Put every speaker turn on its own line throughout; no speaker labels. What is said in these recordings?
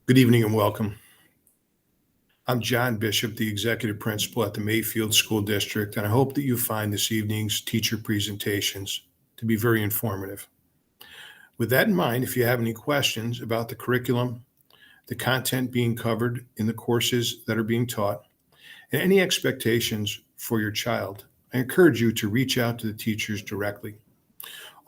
Good evening and welcome. I'm John Bishop, the executive principal at the Mayfield School District, and I hope that you find this evening's teacher presentations to be very informative. With that in mind, if you have any questions about the curriculum, the content being covered in the courses that are being taught, and any expectations for your child, I encourage you to reach out to the teachers directly.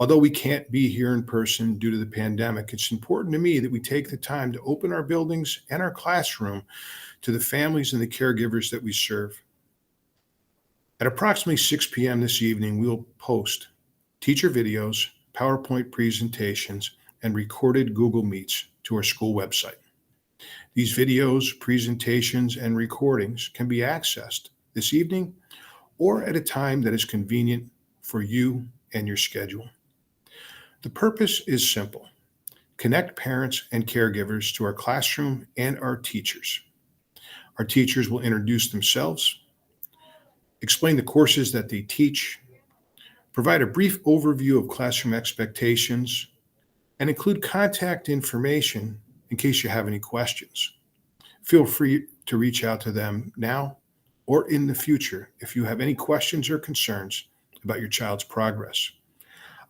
Although we can't be here in person due to the pandemic, it's important to me that we take the time to open our buildings and our classroom to the families and the caregivers that we serve. At approximately 6 p.m. this evening, we'll post teacher videos, PowerPoint presentations, and recorded Google Meets to our school website. These videos, presentations, and recordings can be accessed this evening or at a time that is convenient for you and your schedule. The purpose is simple: connect parents and caregivers to our classroom and our teachers. Our teachers will introduce themselves, explain the courses that they teach, provide a brief overview of classroom expectations, and include contact information in case you have any questions. Feel free to reach out to them now or in the future if you have any questions or concerns about your child's progress.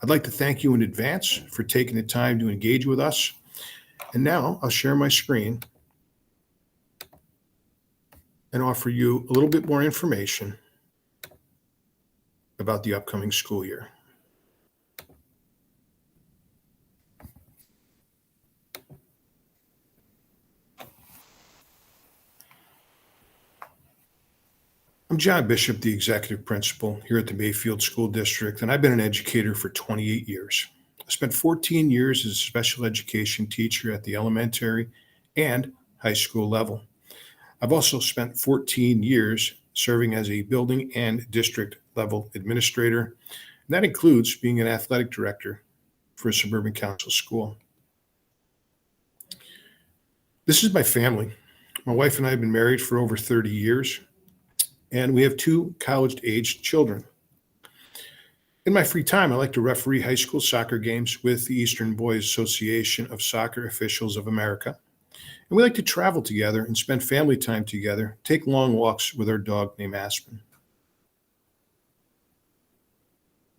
I'd like to thank you in advance for taking the time to engage with us. And now I'll share my screen and offer you a little bit more information about the upcoming school year. I'm John Bishop, the executive principal here at the Mayfield School District, and I've been an educator for 28 years. I spent 14 years as a special education teacher at the elementary and high school level. I've also spent 14 years serving as a building and district level administrator, and that includes being an athletic director for a suburban council school. This is my family. My wife and I have been married for over 30 years, and we have two college-aged children. In my free time, I like to referee high school soccer games with the Eastern Boys Association of Soccer Officials of America. And we like to travel together and spend family time together, take long walks with our dog named Aspen.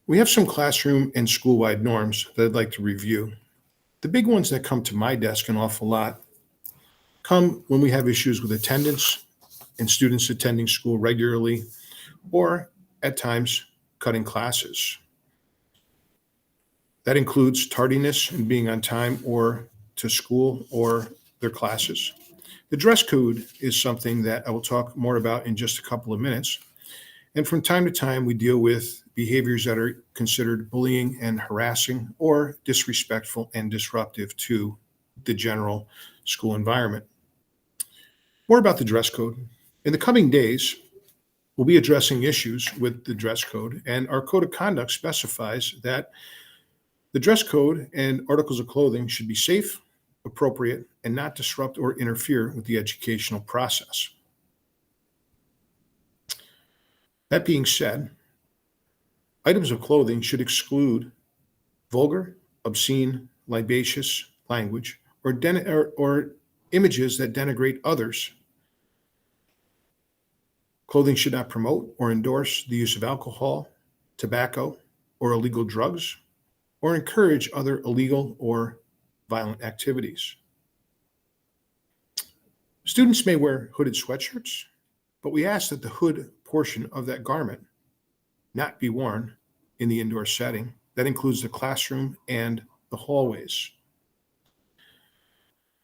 We have some classroom and school-wide norms that I'd like to review. The big ones that come to my desk an awful lot come when we have issues with attendance and students attending school regularly, or at times cutting classes. That includes tardiness and being on time or to school or their classes. The dress code is something that I will talk more about in just a couple of minutes. And from time to time, we deal with behaviors that are considered bullying and harassing or disrespectful and disruptive to the general school environment. More about the dress code. In the coming days, we'll be addressing issues with the dress code, and our code of conduct specifies that the dress code and articles of clothing should be safe, appropriate, and not disrupt or interfere with the educational process. That being said, items of clothing should exclude vulgar, obscene, libacious language or images that denigrate others. Clothing should not promote or endorse the use of alcohol, tobacco, or illegal drugs, or encourage other illegal or violent activities. Students may wear hooded sweatshirts, but we ask that the hood portion of that garment not be worn in the indoor setting. That includes the classroom and the hallways.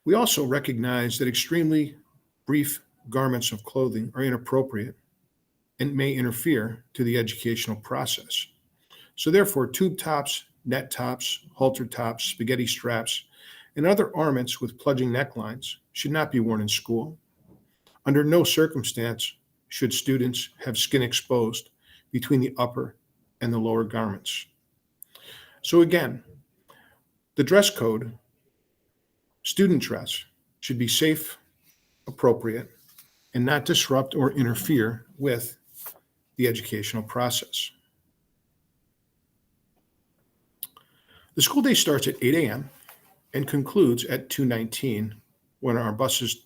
We also recognize that extremely brief garments of clothing are inappropriate and may interfere to the educational process. So therefore, tube tops, net tops, halter tops, spaghetti straps, and other garments with plunging necklines should not be worn in school. Under no circumstance should students have skin exposed between the upper and the lower garments. So again, the dress code, student dress, should be safe, appropriate, and not disrupt or interfere with the educational process. The school day starts at 8 a.m. and concludes at 2:19 when our buses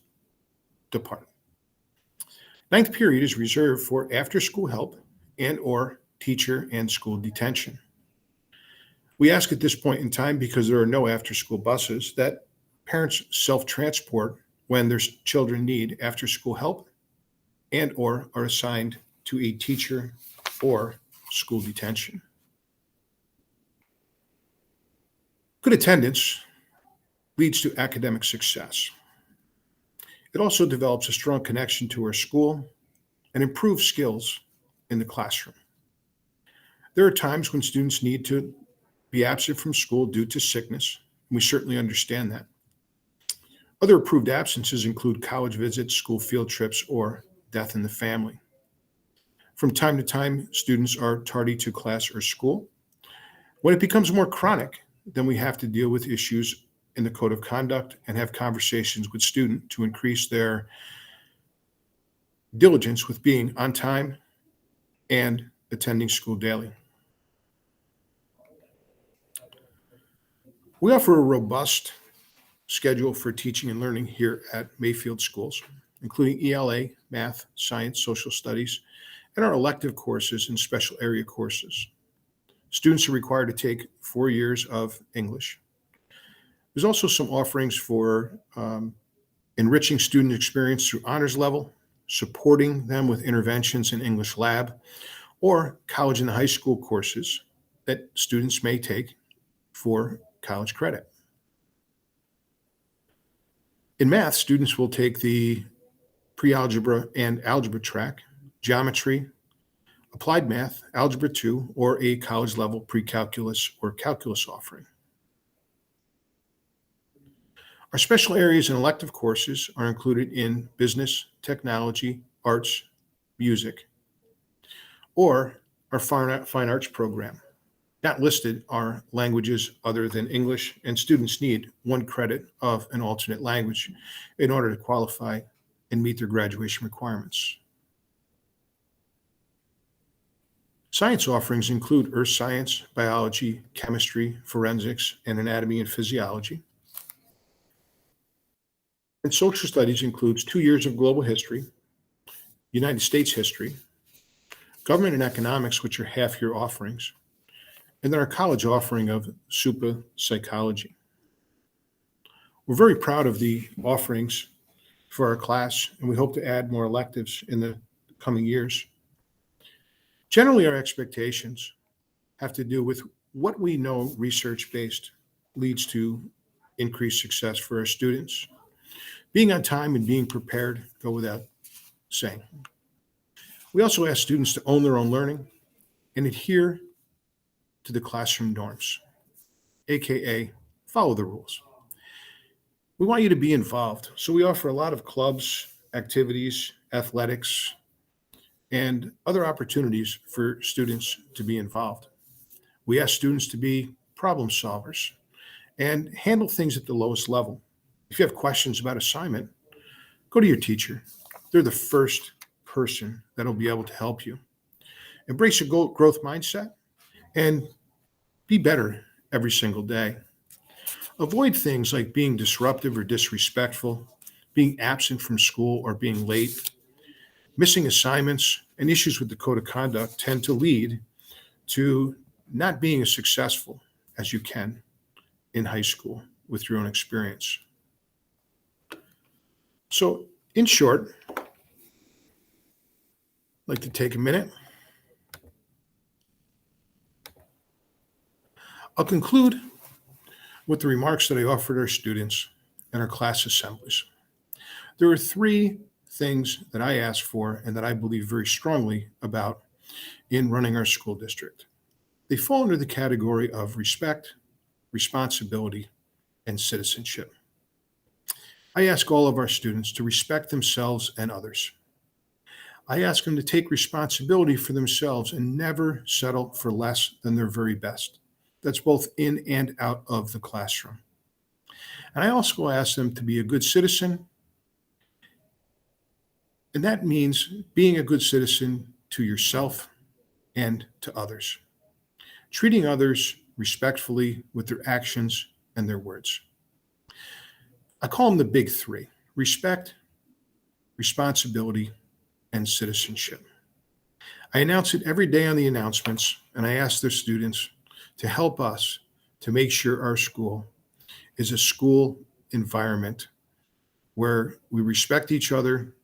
depart. Ninth period is reserved for after-school help and/or teacher and school detention. We ask at this point in time, because there are no after-school buses, that parents self-transport when their children need after-school help and/or are assigned to a teacher or school detention. Good attendance leads to academic success. It also develops a strong connection to our school and improves skills in the classroom. There are times when students need to be absent from school due to sickness. We certainly understand that. Other approved absences include college visits, school field trips, or death in the family. From time to time, students are tardy to class or school. When it becomes more chronic, then we have to deal with issues in the code of conduct and have conversations with students to increase their diligence with being on time and attending school daily. We offer a robust schedule for teaching and learning here at Mayfield Schools, including ELA, math, science, social studies, and our elective courses and special area courses. Students are required to take 4 years of English. There's also some offerings for enriching student experience through honors level, supporting them with interventions in English lab, or college and high school courses that students may take for college credit. In math, students will take the pre-algebra and algebra track, geometry, applied math, algebra 2, or a college level pre-calculus or calculus offering. Our special areas and elective courses are included in business, technology, arts, music, or our fine arts program. Not listed are languages other than English, and students need 1 credit of an alternate language in order to qualify and meet their graduation requirements. Science offerings include earth science, biology, chemistry, forensics, and anatomy and physiology. And social studies includes 2 years of global history, United States history, government and economics, which are half-year offerings, and then our college offering of SUPA psychology. We're very proud of the offerings for our class, and we hope to add more electives in the coming years. Generally, our expectations have to do with what we know research-based leads to increased success for our students. Being on time and being prepared go without saying. We also ask students to own their own learning and adhere to the classroom norms, AKA follow the rules. We want you to be involved, so we offer a lot of clubs, activities, athletics, and other opportunities for students to be involved. We ask students to be problem solvers and handle things at the lowest level. If you have questions about assignment, go to your teacher. They're the first person that will be able to help you. Embrace a growth mindset and be better every single day. Avoid things like being disruptive or disrespectful, being absent from school or being late. Missing assignments and issues with the code of conduct tend to lead to not being as successful as you can in high school with your own experience. So, in short, I'd like to take a minute. I'll conclude with the remarks that I offered our students in our class assemblies. There are 3 things that I ask for and that I believe very strongly about in running our school district. They fall under the category of respect, responsibility, and citizenship. I ask all of our students to respect themselves and others. I ask them to take responsibility for themselves and never settle for less than their very best. That's both in and out of the classroom. And I also ask them to be a good citizen. And that means being a good citizen to yourself and to others, treating others respectfully with their actions and their words. I call them the big three: respect, responsibility, and citizenship. I announce it every day on the announcements, and I ask their students to help us to make sure our school is a school environment where we respect each other,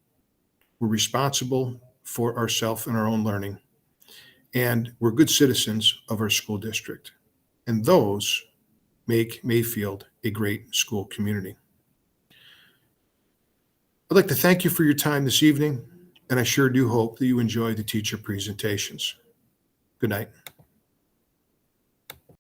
we're responsible for ourselves and our own learning, and we're good citizens of our school district. And those make Mayfield a great school community. I'd like to thank you for your time this evening, and I sure do hope that you enjoy the teacher presentations. Good night.